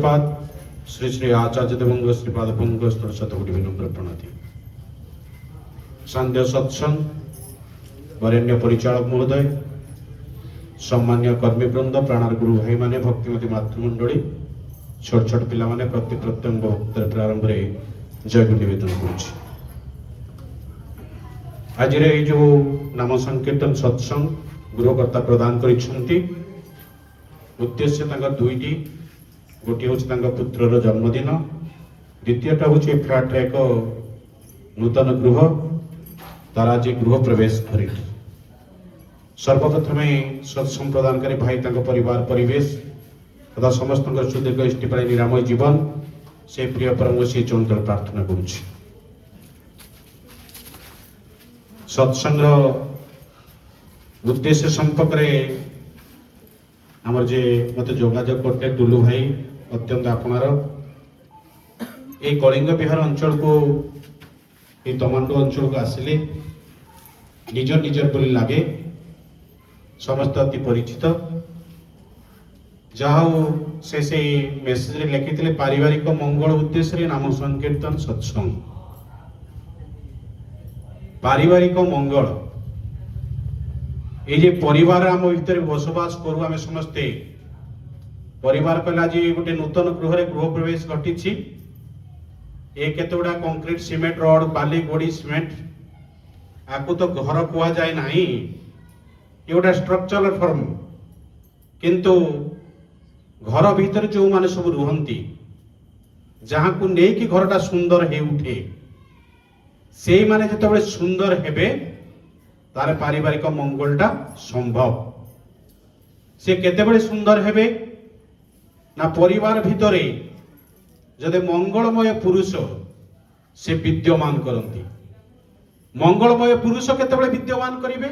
पाद श्री श्री आचार्य देवंग श्रीपाद भंग शतकोटि विनम्र प्रणाति। शांत्य सत्संग वरेण्य परिचालक महोदय, सम्मान्य कर्मीवृंद, प्राणार गुरु भाई माने, भक्तिमती मातृमंडली, छोट छोट पिला माने प्रति प्रत्यंग भक्तर प्रारंभ जय गुरु निवेदन करुछि। आज जो नाम संकीर्तन सत्संग गृहकर्ता प्रदान करिसेंती, उद्देश्य तांकर दुईटी, गोटे हूँ पुत्रर जन्मदिन, द्वितीयटा हूँ फ्लाट एक नूतन गृह तार आज गृह प्रवेश कर सर्वप्रथम सत्संग प्रदानकारी भाई परिवार परिवेश तथा समस्त सुदीर्घ इष्टिपाई निरामय जीवन से प्रिय परम से चंद्र प्रार्थना करुछि। सत्संग उद्देश्य संपर्क में आमर जे मत जोगाजोग करते टुलू भाई अत्यंत आपणार ये कलिंग बिहार अंचल को ये तमांडो अंचल को आसिले निजर निजर बोली लगे, समस्त अति परिचित। जहाँ से मेसेज लिखी पारिवारिक मंगल उद्देश्य नाम संकीर्तन सत्संग। पारिवारिक मंगल ये परिवार आम भीतर बसवास करू आम समस्ते परिवार कहला जी गोटे नूतन गृह गृह प्रवेश घटी। ये केते गुडा कंक्रीट सीमेंट रड बाली गोड़ी सीमेंट आपको तो घर कुआ जाए नहीं, ये गोटे स्ट्रक्चरल फॉर्म, किंतु घर भीतर जो माने सब रुहंती जहाँ को नहीं कि घरटा सुंदर हे उठे से माने जतबे सुंदर हेबे तार पारिवारिक मंगलटा संभव। से केतेबेले सुंदर हेबे ना परिवार भितरे जदे मंगलमय पुरुष से विद्यमान करती। मंगलमय पुरुष केतेबेले विद्यमान करिवे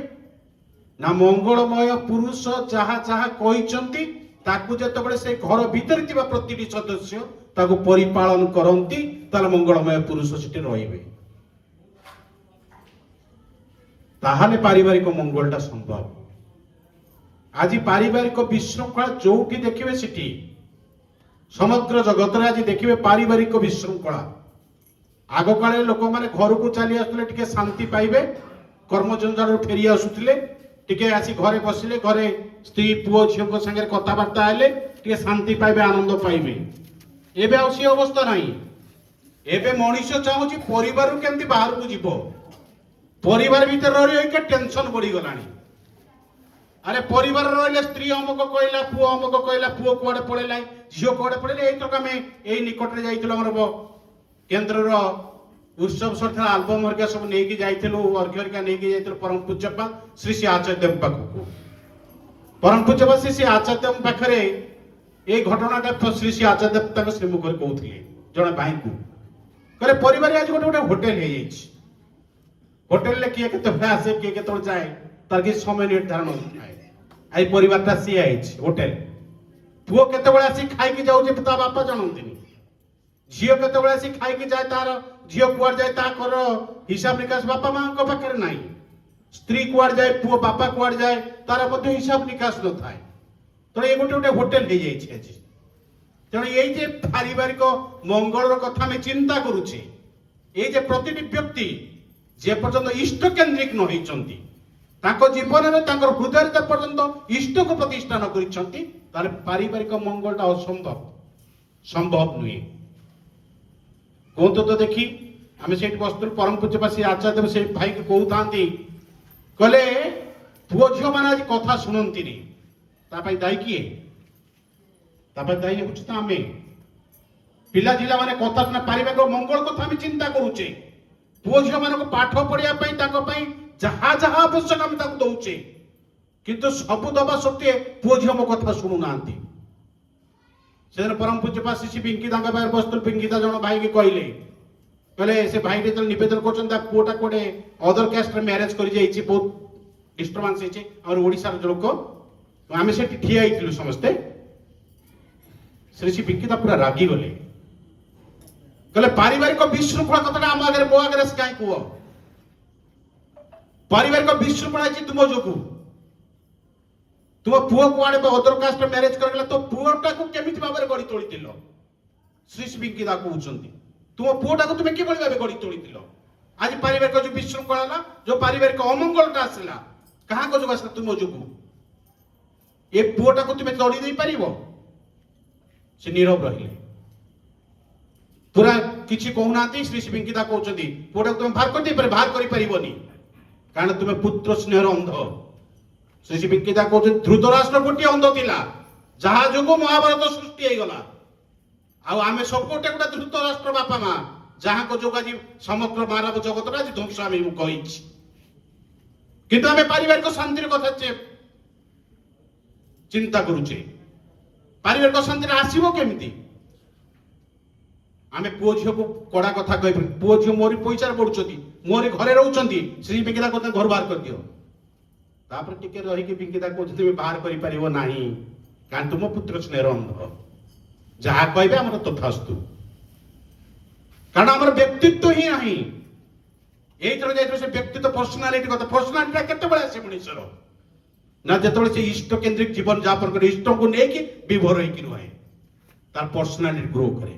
ना मंगलमय पुरुष जहाँ जहाँ कहिसंती ताकू जतबेले से घर भीतर थिबा प्रतिटी सदस्य ताकू परिपालन करंती ताले मंगलमय पुरुष सेठी रहिबे, ताहले पारिवारिक मंगलटा संभव। आज पारिवारिक विशृंखला जोठी देखिए सिटी समग्र जगत रे आज देखिए पारिवारिक विशृंखला। आग काले लोक माने घर को चली आसुले टिके शांति पाइबे, कर्म जंजाल फेरी आसुतिले टिके आसी घरे बसिले, घरे स्त्री पुओ झियो को संगे कथाबार्ता हेले टिके शांति पाइबे, आनंद पाइबे। एबे आसी अवस्था नहीं। एबे मनुष्य चाहूची परिवार केमती बाहर को जीवो, परिवार भीतर रही टेंशन बढ़ी गलानी। अरे परिवार रही स्त्री अमुक कहला, पुओ अमुक कहला, पुओ कुआड़े पड़ेला, झील कुआड़े पड़े। यही निकट में जाइए केन्द्र उत्सव सर आलबम हरिका सब नहीं जाइलु, अर्घ्य हरिका नहीं जाइलु परम पूज्यपा श्री श्री आचार्य देव पाखु। परम पूज्यपा श्री श्री आचार्य देव पाखे ये घटनाटा श्री श्री आचार्य देव श्रीमुख कहते जड़े भाई को कहे परिवार आज गोटे गोटे होटेल हो जाए। होटेल ले किए केते आसे किए केते जाए तार कि समय निर्धारण थाए। आई परिवारटा सी आइछ होटेल, पुओ केते बेला आसी खाई की जाउ जे ता बापा जानंतिनी, झियो केते बेला आसी खाई की जाए तार झियो कुआर जाए ता कर हिसाब निकास बापा मां को पाखरे नाही। स्त्री कुआर जाए, पुओ बापा कुआर जाए तार मध्ये हिसाब निकास न थाए। तो ये गोटे गोटे होटेल हो जाइछ आज। तेणु ये जे पारिवारिक मंगल कथा में चिंता करूछे, ये जे प्रतिटी व्यक्ति जे पर्यंत इष्ट केन्द्रिक न होइचंती ताको जीवन में तांकर हृदय जे पर्यंत इष्ट को प्रतिष्ठा न करिसंती ताले पारिवारिक मंगलटा असंभव, संभव नुहे। कोंतो तो देखी आमे सेठ बस्तुर परम पूज्यपासी आचार्य देव से भाई के कहउतांती कहले पुओ झियो माने आज कथा सुनंतीनी, ता पई दाई किए? ता पई दाई होछ त आमे पिला जिला माने कथा सुना पारिवारिक मंगल कथा आमे चिंता करूचे। पुओ झियो मानको पाठ पढ़िया जहा जहा आवश्यक आम दौचे, किंतु सबू दबा सत्वे पुओ झियो मो कथा शुणु नांती। से परम पूज्यपा श्री पिंकी दांगा बाहर बस्तुल पिंकीदा जन भाई के कहले से भाई जो निवेदन कर पुओटा कोटे अदर कास्ट मैरेज कर बहुत डिस्टर्बांस होइछे और ओडिसा लोक आम से ठिया होइथिलु समस्ते। श्री पिंकीदा पूरा रागी गले, कहले पारिवारिक विशृंखला कथाटा आम आगे मो आगे कहीं कह पारिवारिक विशृंखला तुम जो तुम पुओ कुआड़े अदर कास्ट मैरेज करगला तो पुओटा को केमिति भाबरे गड़ी तोळितिलो ଶ୍ରୀ ବିଙ୍କିଦା କହୁଛନ୍ତି ତୁମ ପୁଅଟାକୁ ତୁମେ କିଭଳି ଭାବେ ଗଢି ତୋଳିଥିଲ। ଆଜି ପାରିବାରିକ ଯୋଉ ବିଶୃଙ୍ଖଳା ହେଲା, ଯୋଉ ପାରିବାରିକ ଅମଙ୍ଗଳଟା ଆସିଲା, କାହାଙ୍କ ଯୋଗୁଁ ଆସିଲା? ତୁମ ଯୋଗୁଁ। ଏ ପୁଅଟାକୁ ତୁମେ ତୋଳି ଦେଇପାରିବ? ସେ ନୀରବ ରହିଲେ, ପୁରା କିଛି କହୁନାହାନ୍ତି। ଶ୍ରୀ ବିଙ୍କିଦା କହୁଛନ୍ତି ପୁଅଟାକୁ ତୁମେ ବାହାର କରିଦେଇପାରିବ? ବାହାର କରିପାରିବନି, କାରଣ ତୁମେ ପୁତ୍ର ସ୍ନେହର ଅନ୍ଧ। ଶ୍ରୀ ବିଙ୍କିଦା କହୁଛନ୍ତି ଧୃତରାଷ୍ଟ୍ର ଗୋଟିଏ ଅନ୍ଧ ଥିଲା, ଯାହା ଯୋଗୁଁ ମହାଭାରତ ସୃଷ୍ଟି ହେଇଗଲା। ଆଉ ଆମେ ସବୁ ଗୋଟେ ଗୋଟେ ଧୃତରାଷ୍ଟ୍ର ବାପା ମା, ଯାହାଙ୍କ ଯୋଗୁଁ ଆଜି ସମଗ୍ର ମାନବ ଜଗତଟା ଆଜି ଧ୍ୱଂସ ଆମେ ମୁଁ କହିଛି। କିନ୍ତୁ ଆମେ ପାରିବାରିକ ଶାନ୍ତିର କଥା ଚିନ୍ତା କରୁଛେ, ପାରିବାରିକ ଶାନ୍ତିରେ ଆସିବ କେମିତି? ଆମେ ପୁଅ ଝିଅକୁ କଡା କଥା କହିବୁ, ପୁଅ ଝିଅ ମୋରି ପଇସାରେ ପଡୁଛନ୍ତି, ମୋରି ଘରେ ରହୁଛନ୍ତି, ଶ୍ରୀ ବିଙ୍କିଦା କହୁଛନ୍ତି ଘରୁ ବାହାର କରିଦିଅ। ତାପରେ ଟିକେ ରହିକି ବିଙ୍କିଦା କହୁଛନ୍ତି ତୁମେ ବାହାର କରିପାରିବ ନାହିଁ, କାରଣ ତୁମ ପୁତ୍ର ସ୍ନେହର ଅନ୍ଧ। ଯାହା କହିବେ ଆମର ତଥାସ୍ତୁ, କାରଣ ଆମର ବ୍ୟକ୍ତିତ୍ୱ ହିଁ ନାହିଁ। ଏଇଥର ଯାଇଥିବ ସେ ବ୍ୟକ୍ତିତ୍ୱ, ପର୍ସନାଲିଟି କଥା। ପର୍ସନାଲିଟି କେତେବେଳେ ଆସେ ମଣିଷର? ନା ଯେତେବେଳେ ସେ ଇଷ୍ଟ କେନ୍ଦ୍ରିକ ଜୀବନ ଯାପନ করে, ଇଷ୍ଟଙ୍କୁ ନେଇକି ବିଭୋର ହେଇକି ରୁହେ, ତାର ପର୍ସନାଲିଟି ଗ୍ରୋ କରେ,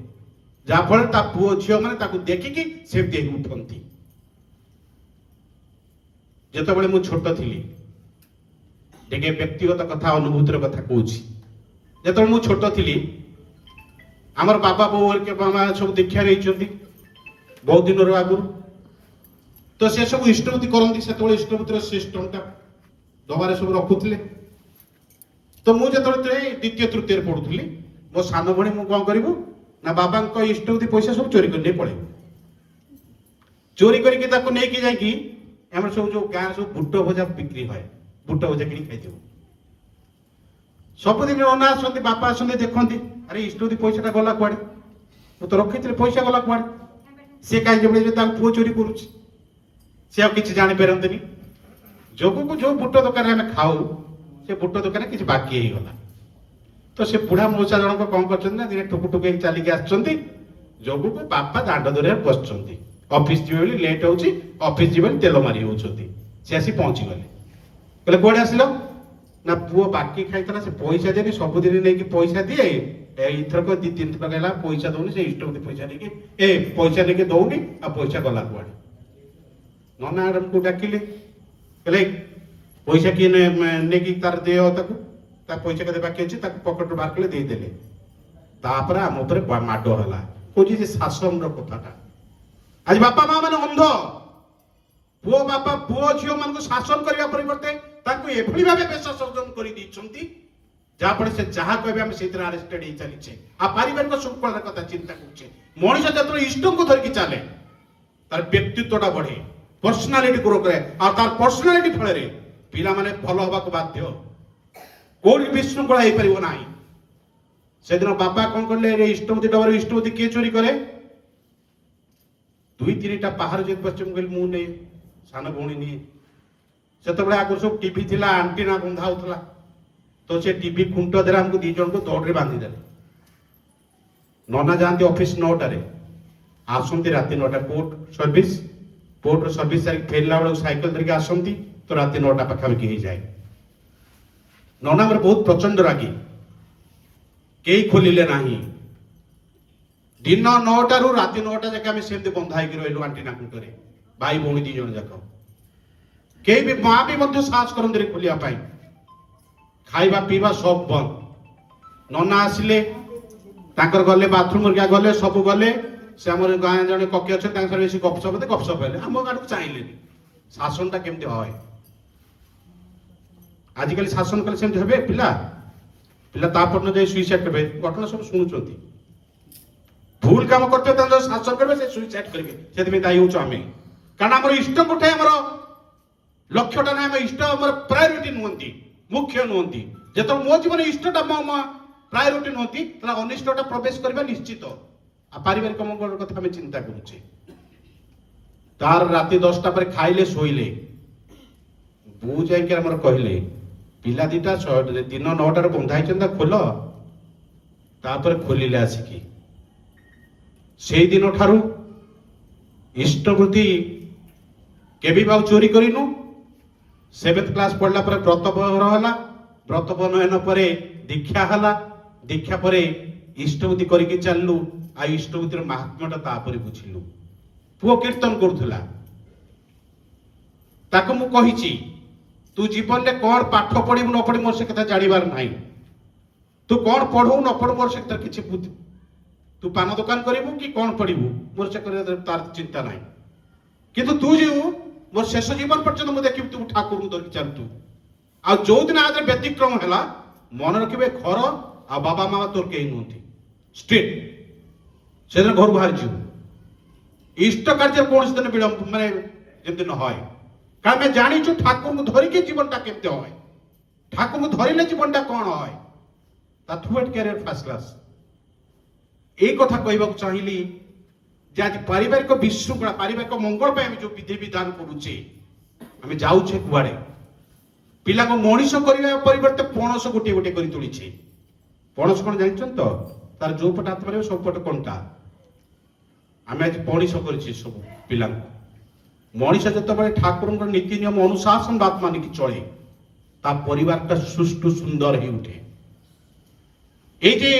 ଯାହାଫଳରେ ତା ପୁଅ ଝିଅ ମାନେ ତାକୁ ଦେଖିକି ସେମିତି ହେଇ ଉଠନ୍ତି। ଯେତେବେଳେ ମୁଁ ଛୋଟ ଥିଲି, ଟିକେ ବ୍ୟକ୍ତିଗତ କଥା, ଅନୁଭୂତିର କଥା କହୁଛି। ଯେତେବେଳେ ମୁଁ ଛୋଟ ଥିଲି, ଆମର ବାବା ବୋଉ ମାମା ସବୁ ଦୀକ୍ଷା ନେଇଛନ୍ତି ବହୁତ ଦିନର ଆଗରୁ, ତ ସେ ସବୁ ଇଷ୍ଟବୃତ୍ତି କରନ୍ତି। ସେତେବେଳେ ଇଷ୍ଟବୃତ୍ତିର ସିଷ୍ଟମଟା ଦବାରେ ସବୁ ରଖୁଥିଲେ। ତ ମୁଁ ଯେତେବେଳେ ଦ୍ୱିତୀୟ ତୃତୀୟରେ ପଢୁଥିଲି, ମୋ ସାନ ଭଉଣୀ ମୁଁ କଣ କରିବୁ ନା ବାବାଙ୍କ ଇଷ୍ଟବୃତ୍ତି ପଇସା ସବୁ ଚୋରି କରି ନେଇ ପଳେଇବୁ। ଚୋରି କରିକି ତାକୁ ନେଇକି ଯାଇକି ଆମର ସବୁ ଯୋଉ ଗାଁ ସବୁ ବୁଟ ଭଜା ବିକ୍ରି ହୁଏ, ବୁଟ ଭଜା କିଣି ଖାଇଥିବୁ। ସବୁଦିନ ଅନା ଆସନ୍ତି, ବାପା ଆସନ୍ତି, ଦେଖନ୍ତି, ଆରେ ଇଷ୍ଟବୃତ୍ତି ପଇସାଟା ଗଲା କୁଆଡେ? ମୁଁ ତ ରଖିଥିଲି, ପଇସା ଗଲା କୁଆଡେ? ସେ କାହିଁକି ଯେମିତି ତାଙ୍କ ପୁଅ ଚୋରି କରୁଛି, ସେ ଆଉ କିଛି ଜାଣିପାରନ୍ତିନି। ଯୋଗକୁ ଯୋଉ ବୁଟ ଦୋକାନରେ ଆମେ ଖାଉ, ସେ ବୁଟ ଦୋକାନରେ କିଛି ବାକି ହେଇଗଲା। ତ ସେ ବୁଢା ମଉସା ଜଣକ କଣ କରିଛନ୍ତି ନା, ଦିନେ ଠୁକୁ ଠୁକୁ ହେଇକି ଚାଲିକି ଆସିଛନ୍ତି। ଯୋଗକୁ ବାପା ଦାଣ୍ଡ ଦୂରରେ ବସିଛନ୍ତି, ଅଫିସ ଯିବେ ବୋଲି ଲେଟ୍ ହଉଛି, ଅଫିସ ଯିବେ ବୋଲି ତେଲ ମାରି ହଉଛନ୍ତି। ସେ ଆସି ପହଞ୍ଚିଗଲେ, କହିଲେ କୁଆଡେ ଆସିଲ? ନା ପୁଅ ବାକି ଖାଇଥିଲା, ସେ ପଇସା ଦେନି, ସବୁଦିନ ନେଇକି ପଇସା ଦିଏ, ଏଇଥରକ 2-3 ଥର ହେଲା ପଇସା ଦଉନି, ସେ ଇଷ୍ଟବୃତ୍ତି ପଇସା ନେଇକି ପଇସା ନେଇକି ଦଉନି, ଆଉ ପଇସା ଗଲା କୁଆଡେ? ନନା ମ୍ୟାଡମକୁ ଡାକିଲେ, କହିଲେ ପଇସା କିଏ ନେଇକି ତାର ଦିଅ, ତାକୁ ତା ପଇସା କେତେ ବାକି ଅଛି ତାକୁ ପକେଟରୁ ବାହାର କଲେ ଦେଇଦେଲେ। ତାପରେ ଆମ ଉପରେ ମାଡ ହେଲା। କହୁଛି ଯେ ଶାସନର କଥାଟା, ଆଜି ବାପା ମା ମାନେ ଅନ୍ଧ। ପୁଅ ବାପା ପୁଅ ଝିଅ ମାନଙ୍କୁ ଶାସନ କରିବା ପରିବର୍ତ୍ତେ ତାଙ୍କୁ ଏଭଳି ଭାବେ ବେଶ ସର୍ଜନ କରିଦେଇଛନ୍ତି, ଯାହାଫଳରେ ସେ ଯାହା କହିବେ ଆମେ ସେଇଥିରେ ଆରେଷ୍ଟେଡ ହେଇ ଚାଲିଛେ। ଆଉ ପାରିବାରିକ ଶୃଙ୍ଖଳାର କଥା ଚିନ୍ତା କରୁଛେ। ମଣିଷ ଯେତେବେଳେ ଇଷ୍ଟଙ୍କୁ ଧରିକି ଚାଲେ, ତାର ବ୍ୟକ୍ତିତ୍ୱଟା ବଢେ, ପର୍ସନାଲିଟି ଗ୍ରୋ କରେ, ଆଉ ତାର ପର୍ସନାଲିଟି ଫଳରେ ପିଲାମାନେ ଭଲ ହବାକୁ ବାଧ୍ୟ, କୋଉଠି ବିଶୃଙ୍ଖଳା ହେଇପାରିବ ନାହିଁ। ସେଦିନ ବାପା କଣ କଲେ, ଇଷ୍ଟବୃତ୍ତି ଡବାରେ ଇଷ୍ଟବୃତ୍ତି କିଏ ଚୋରି କରେ? 2-3ଟା ପାହାର ଯଦି ବସିଛି, ମୁଁ କହିଲି ମୁଁ ନେଇ, ସାନ ଭଉଣୀ ନିଏ। ସେତେବେଳେ ଆଗରୁ ସବୁ ଟିଭି ଥିଲା, ଆଣ୍ଟିନା ବନ୍ଧା ହଉଥିଲା, ତ ସେ ଟିଭି ଖୁଣ୍ଟ ଦେରେ ଆମକୁ 2 ଜଣଙ୍କୁ ଦୌଡ଼ରେ ବାନ୍ଧିଦେଲେ। ନନା ଯାଆନ୍ତି ଅଫିସ 9ଟାରେ, ଆସନ୍ତି ରାତି 9ଟା। କୋର୍ଟର ସର୍ଭିସ ସାରିକି ଫେରିଲା ବେଳକୁ ସାଇକେଲ ଧରିକି ଆସନ୍ତି, ତ ରାତି 9ଟା ପାଖାପାଖି ହେଇଯାଏ। ନନା ଆମର ବହୁତ ପ୍ରଚଣ୍ଡ ରାଗି, କେହି ଖୋଲିଲେ ନାହିଁ। ଦିନ 9ଟାରୁ ରାତି 9ଟା ଯାକେ ଆମେ ସେମିତି ବନ୍ଧା ହେଇକି ରହିଲୁ ଆଣ୍ଟିନା ଖୁଣ୍ଟରେ, ଭାଇ ଭଉଣୀ 2 ଜଣ ଯାକ। କେହି ବି ମା ବି ମଧ୍ୟ ସାହସ କରନ୍ତିନି ଖୋଲିବା ପାଇଁ। ଖାଇବା ପିଇବା ସବୁ ବନ୍ଦ। ନନା ଆସିଲେ, ତାଙ୍କର ଗଲେ ବାଥରୁମ ଗଲେ, ସବୁ ଗଲେ। ସେ ଆମର ଗାଁ ଜଣେ କକି ଅଛନ୍ତି, ତାଙ୍କ ସାଙ୍ଗରେ ବେଶୀ ଗପସପ ହେଲେ, ଆମ ଗାଁକୁ ଚାହିଁଲେନି। ଶାସନଟା କେମିତି হয়? ଆଜିକାଲି ଶାସନ କଲେ ସେମିତି ହେବେ ପିଲା ତାପର ଯାଇ ସୁଇସାଇଡ୍ କରିବେ। ଘଟଣା ସବୁ ଶୁଣୁଛନ୍ତି। ଭୁଲ କାମ କରିଥିବେ ତାଙ୍କ ଶାସନ କରିବେ, ସେ ସୁଇସାଇଡ୍ କରିବେ। ସେଥିପାଇଁ ଦାୟୀ ହଉଛୁ ଆମେ, କାରଣ ଆମର ଇଷ୍ଟ ଗୋଟେ ଆମର ଲକ୍ଷ୍ୟଟା ନାହିଁ। ଆମ ଇଷ୍ଟ ଆମର ପ୍ରାୟୋରିଟି ନୁହନ୍ତି, ମୁଖ୍ୟ ନୁହନ୍ତି। ଯେତେବେଳେ ମୋ ଜୀବନ ଇଷ୍ଟଟା ପ୍ରାୟୋରିଟି ନୁହନ୍ତି, ତାହେଲେ ଅନିଷ୍ଟଟା ପ୍ରବେଶ କରିବା ନିଶ୍ଚିତ। ଆଉ ପାରିବାରିକ ମଙ୍ଗଳର କଥା ଆମେ ଚିନ୍ତା କରୁଛେ। ତାର ରାତି 10ଟା ପରେ ଖାଇଲେ, ଶୋଇଲେ, ବୋଉ ଯାଇକି ଆମର କହିଲେ ପିଲା ଦିଟା ଦିନ 9ଟାରେ ବନ୍ଧା ହେଇଛନ୍ତି, ଖୋଲ। ତାପରେ ଖୋଲିଲେ ଆସିକି। ସେଇ ଦିନ ଠାରୁ ଇଷ୍ଟବୃତ୍ତି କେବେ ବି ଆଉ ଚୋରି କରିନୁ। 7th କ୍ଲାସ ପଢିଲା ପରେ ବ୍ରତ ବହନ ହେଲା, ବ୍ରତ ବହନ ହେଲା ପରେ ଦୀକ୍ଷା ହେଲା, ଦୀକ୍ଷା ପରେ ଇଷ୍ଟବୃତ୍ତି କରିକି ଚାଲିଲୁ। आ इष्टभूतिर महात्म्यटा तापर बुझिलु पुओ कीर्तन करुला ताको मु कहिछि तू जीवन में कौन पाठ पढ़ू न पढ़ी मोर से कथा जानिबार नाही तू कौन पढ़ू न पढ़ू मोर से किसी तू पान दुकान करू कि कौन पढ़ू मोर से तार चिंता ना किंतु तू जो मोर शेष जीवन पर्यंत मुझे देखी तू ठाकुर धरिक चलतु आ जो दिन आज व्यतिक्रम है मन रखिए घर आ बाबा मामा तोर कहीं नुहति स्ट्रेट से दिन घर बाहर जीव इष्ट कार्य कौन दिन विलंब माने जमी न है कारण मैं जानी ठाकुर को धरिके जीवनटा केमते है ठाकुर को धरिले जीवनटा कौन है थ्रुआउट कैरियर फर्स्ट क्लास यही कथा कहवाक चाहिए जे आज पारिवारिक विशृंखला पारिवारिक मंगल पे जो विधि विधान करुचे आम जाऊे कुआड़े पिला को मनीष करने परिवर्ते पणस गोटे गोटे कर तोड़े पणस कौन जान तो तार जो पट हाथ मारे सब पट कंटा आम आज पणिष कर सब पिला मनीष जो ठाकुर नीति नियम अनुशासन बात मानिक चले ता परिवार सुष्ठु सुंदर ही उठे ये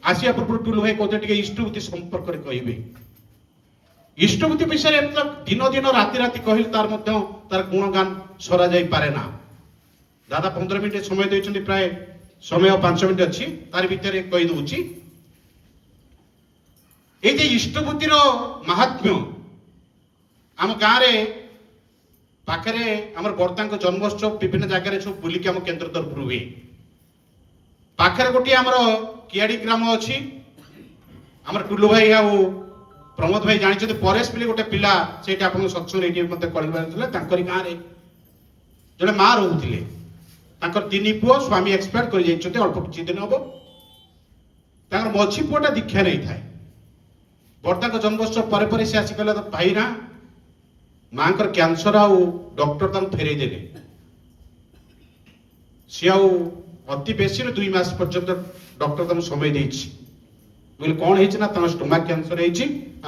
आसिया पूर्व टुलु भाई कहते इष्टभूति संपर्क कहे इष्टभूति विषय दिन दिन राति राति कहले तार गुणगान सरा जाई पारे ना दादा 15 मिनिट समय देइछन्ती प्राय समय 5 मिनिट अच्छी तार भितर कही दूची ये इष्टभूतिर महात्म्य आम गाँव पाखे आम बर्ता जन्मोत्सव विभिन्न जगह सब बुलिक आम केन्द्र तरफ हुए पाखे गोटे आमर कियाड़ी ग्राम अच्छी आमर टुलु भाई आ प्रमोद भाई जानते परेश पिले गोटे पिला से सत्संग मत कही गाँव में जड़े माँ रोते 3 पुओ स्वामी एक्सपायर कर अल्प किसी दिन हम मझी पुआटा दीक्षा नहीं थाए बर्ता जन्मोत्सव पर से आसिक भाई ना माँ कैंसर आ डॉक्टर तक फेरे देले सी अति बेसी 2 मास पर्यंत डॉक्टर तुम समय देछि बोले कौन है ना स्टोमाक कैंसर है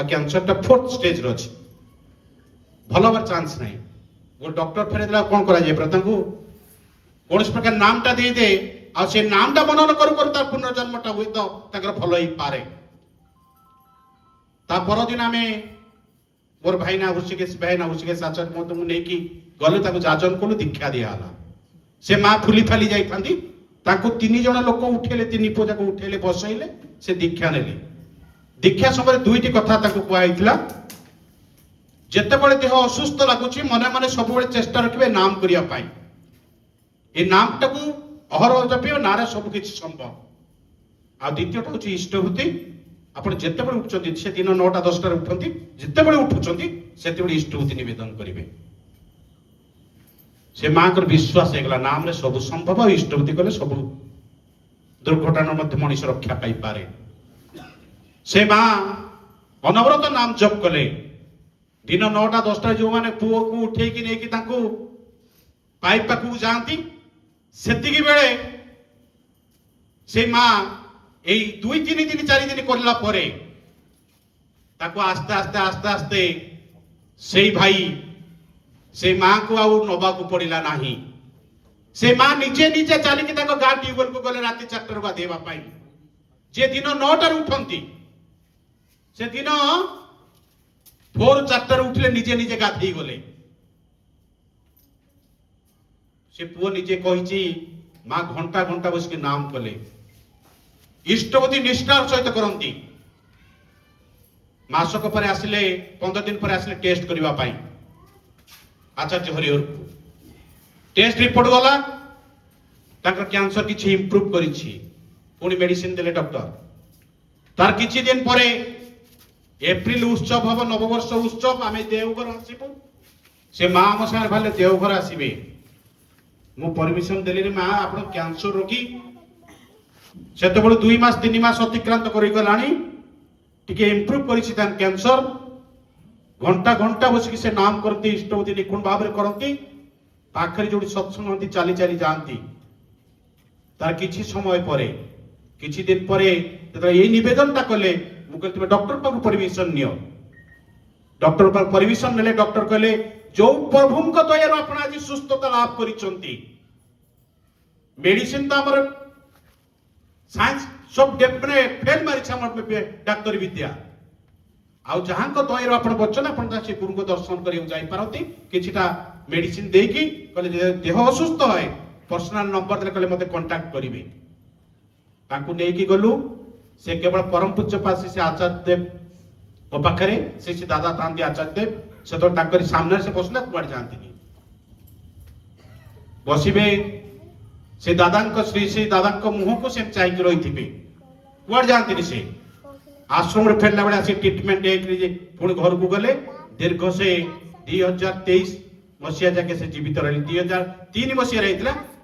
कैंसर टा 4th स्टेज रो अछि भल हबार चांस नहीं वो डॉक्टर फेरे देला कौन करा जाय प्रथम को कौन प्रकार नामटा दे दे आ से नामटा मनन करू करू तार पुनर्जन्मटा होई तो ताकर भल ही पारे ता पर दिन आमे मोर भाई ना हुसिकेश आचार्य मत मुझे नहीं गलु ताको जाजन कलु दीक्षा दिहला से माँ फुली फाली जाई 3 जन लोक उठेले 3 पुओ जाक उठेले बसैले से दीक्षा नेले दीक्षा समय 2टी कथा कहला जितेबाला देह असुस्थ लगुच मन मन सब चेष्टा रखिए नाम करने ये नामटा को अहरह जपे नारे सबकि संभव आ द्वितीयटा हूँ इष्टभूति आप जिते उठुंट से दिन 9टा 10टार उठती जिते उठुंट से इष्टभूति नवेदन करेंगे से माँ को विश्वास होगा नाम रे सब संभव इष्टभूति कले सब दुर्घटना मनुष्य रक्षा पाई पारे से माँ अनवरत नाम जप कले दिन 9टा 10टा जो मैंने पुओ को उठे नहीं पाइप पाखक जाती से बेले से माँ यही 2-3 दिन 4 दिन करला परे ताको आस्ते आस्ते आस्ते आस्ते से भाई से माँ को आउ नबा को पड़ा ना से माँ निजे निजे चलिकी गाँ ट्यूबवेल को गले राति 4टार गाधेवा जे दिन 9टार उठती से दिन भोर 4टार उठले निजे निजे गाधे गले से पुओ निजे कही माँ घंटा घंटा बस नाम कले इष्टभूति निष्ठार सहित करती मासक पर आसिले 15 दिन पर आसिले टेस्ट करने आचार्य हरिहर टेस्ट रिपोर्ट गला कैंसर किसी इम्प्रूव करी मेडिसिन देले डॉक्टर तार किछि दिन पर एप्रिल उत्सव हम नववर्ष उत्सव आम देवघर आसबू से माँ आम सागर भाले देवघर आसबे मु परमिशन देली रे माँ आप कैंसर रोगी से 2 मास 3 मास अतिक्रांत करगला इम्प्रूव कर कैंसर घंटा घंटा बसिक से नाम करती इष्टभूति निपुण भाव में करती पाखे जो सत्संग होती चली चली जाती तार किछि समय पर किछि दिन पर ये नवेदनटा कले मुझे डॉक्टर पाक परमिशन नियो डॉक्टर पाक परमिशन नेले डॉक्टर कहले जो प्रभु दयार आप आज सुस्थता लाभ करिसंती मेडिसिन तो आमर साइंस सब डेपने फेल मारी डाक्तरी विद्या आउ जहां दयर आप बचन आप से गुरु को दर्शन कर जाई पारती किछिटा मेडिसिन देकी कहले देह असुस्थ है पर्सनल नंबर देले कहले मते कांटेक्ट करिवे ताकू नेकी गलु से केवल परम पूज्य पासी से आचार्य देव ओ पाखरे से दादा तांती आचार्य देव से तो ताकरी सामने से बसला कुआड जानती बसिबे से दादा श्री दादा मुह को से चाहिए रही कुआड जानती से आश्रम रे फेरला बेला से ट्रीटमेंट पुणी घर को गले दीर्घ से 2023 मसीहा जाके से जीवित रही 2003 मसीहा रही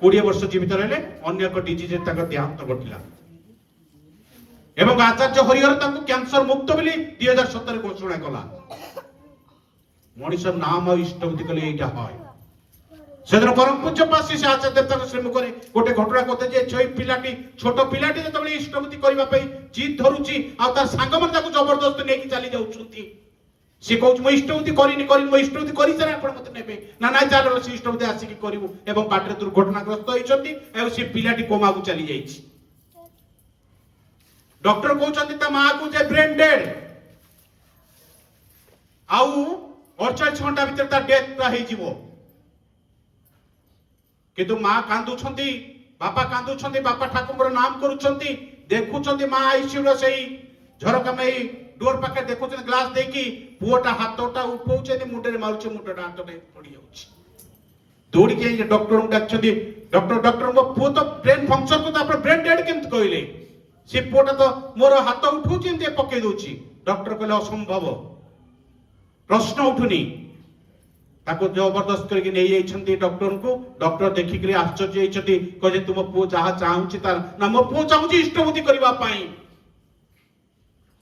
20 वर्ष जीवित रहे अन्य एक डिजीज देहांत घटला एवं आचार्य हरिहर कैंसर मुक्त बोली 2017 घोषणा कला मनीष नाम इष्टबुद्धि कले एटा হয় सेदिन परम पूज्य पासी से आचार्य देवता श्रीमुख गोटे घटना कहते जे छोई पिलाटी छोट पिलाटी जब इष्टबुद्धि करने जिद धरुची सांग मैंने जबरदस्त नहीं चली जाऊँगी सी कहूँ मो इष्टबुद्धि मो इष्टबुद्धि कर सारे आप मत ने ना ना चल से इष्टबुद्धि आसिक करूँ एवं बाटर दुर्घटनाग्रस्त होती से पिलाटी कोमा को चली जाइए डॉक्टर कहते माँ को जे ब्रेन डेड आउ 48 घंटा भीतर डेथ हो किंतु माँ कांदुछंती बापा कांदुछंती बापा ठाकुर नाम करुछंती देखुछंती माँ आईसीयू से झरका में डोर पाखे देखुछंती ग्लास देकी पुओटा हाथटा उठौछे मुंडे रे मारुछे मुंडटा हाथटे पड़ी जाउछि दौड़ी के डॉक्टर को डाकछंती डॉक्टर मो पुओ तो ब्रेन फंक्शन को तापर ब्रेन डेड केमत कहले से पुओटा तो मोर हाथ उठौछि एंते पके दोछि डॉक्टर कहले असंभव प्रश्न उठुनी ताको जबरदस्त करके नहीं जाइछंती डॉक्टर को डॉक्टर देखिक आश्चर्य होइछंती कहे तुम पुओ जहा चाहूछि तार ना मो पुओ चाहूछि इष्टबुद्धि करबा पई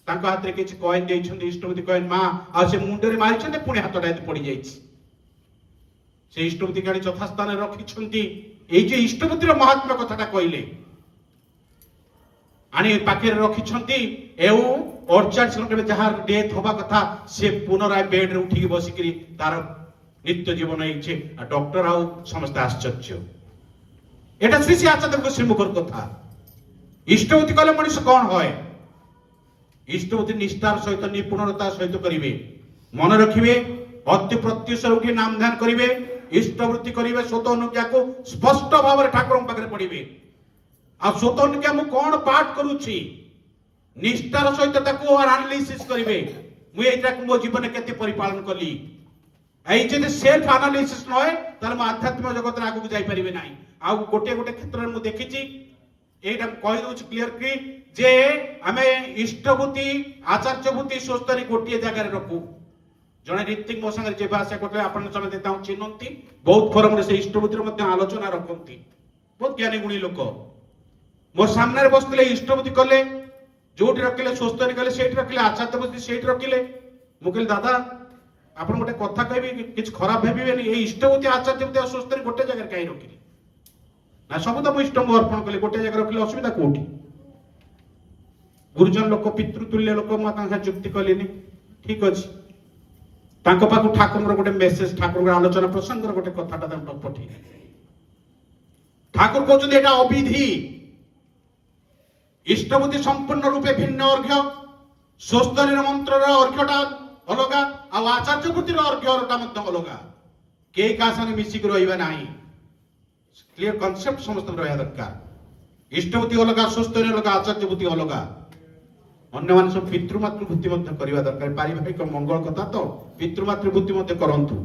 ताको हाथ रे किछ कॉइन देइछंती इष्टबुद्धि कॉइन मां आ से मुंडे रे मारिछंती पुणी हाथटा पड़ी जाइछि से इष्टबुद्धि गाड़ी चथा स्थान रे रखिछंती एई जे इष्टबुद्धि रो महात्म्य कथाटा कइले आनी पाखे रखिछंती एउ 48 घंटा में जहार डेथ होबा कथा से पुनराय बेड रे उठी बसिकरी तार नित्य जीवन है डॉक्टर आउ समस्त आश्चर्य एटा श्री श्री आचार्य श्रीमुखर कथा इष्टबुद्धि कले मनुष्य कौन है इष्टबुद्धि निष्ठार सहित निपुणता सहित करिवे मन रखिवे अति प्रत्युष उठी नाम ध्यान करिवे इष्टवृत्ति करिवे स्वत अनुज्ञा को स्पष्ट भाव में ठाकुर पाखे पढ़िवे आ स्वत अनुज्ञा मु कौन पाठ करूछि निष्ठार सहित ताको एनालिसिस करिवे मु एटा मो जीवन केते परिपालन कली आई जे सेल्फ एनालिसिस नय तार आध्यात्मिक जगत रे आगु जाई परिबे नाही आ गोटे गोटे क्षेत्र में मु देखिछि एटा कहि दोछ क्लियर कि जे आमे इष्टबुद्धि आचार्य बुद्धि सोस्तरी गोटे जगह रे रखू जने ऋतिक मो संगे जे भाषा करले आपण समय ताऊ चिन्हंती बहुत फोरम रे से इष्टबुद्धि रे मध्ये आलोचना रखंती बहुत ज्ञानी गुणी लोक मो सामने रे बसले इष्टबुद्धि कले जोटी रखले सोस्तरी कले सेठी रखले आचार्य बुद्धि सेठी रखले मु कहले दादा आपण गोटे कथा कहबी किछ खराब भाबिबेनी ए इष्टबुद्धि आचार्य बुद्धि सुस्तरी गोटे जगह काई रखिली ना सब तो इष्ट मु अर्पण कले गोटे जगह रखले असुविधा कोठी गुरुजन लोक पितृतुल्य लोक म तांका जुक्ति कलिनी ठीक अछि तांको पाखु ठाकुर गोटे मेसेज ठाकुर आलोचना प्रसंग गोटे कथाटा तांको पठी ठाकुर कहउछन एटा अविधि इष्टबुद्धि संपूर्ण रूपे भिन्न अर्घ्य स्वस्तरी मंत्र अर्घ्यटा अलगा आ आचार्य बुद्धि अर्घ्यटा मध्य अलगा के का संगे मिसिक रहिबा नाही क्लियर कांसेप्ट समस्त रहा दरकार इष्टबुद्धि अलगा स्वस्तरी अलगा आचार्य बुद्धि अलगा अन्य मान सब पितृमातृ बुद्धि मध्य करबा दरकार पारिवारिक मंगल कथा तो पितृमातृ बुद्धि मध्य करंतु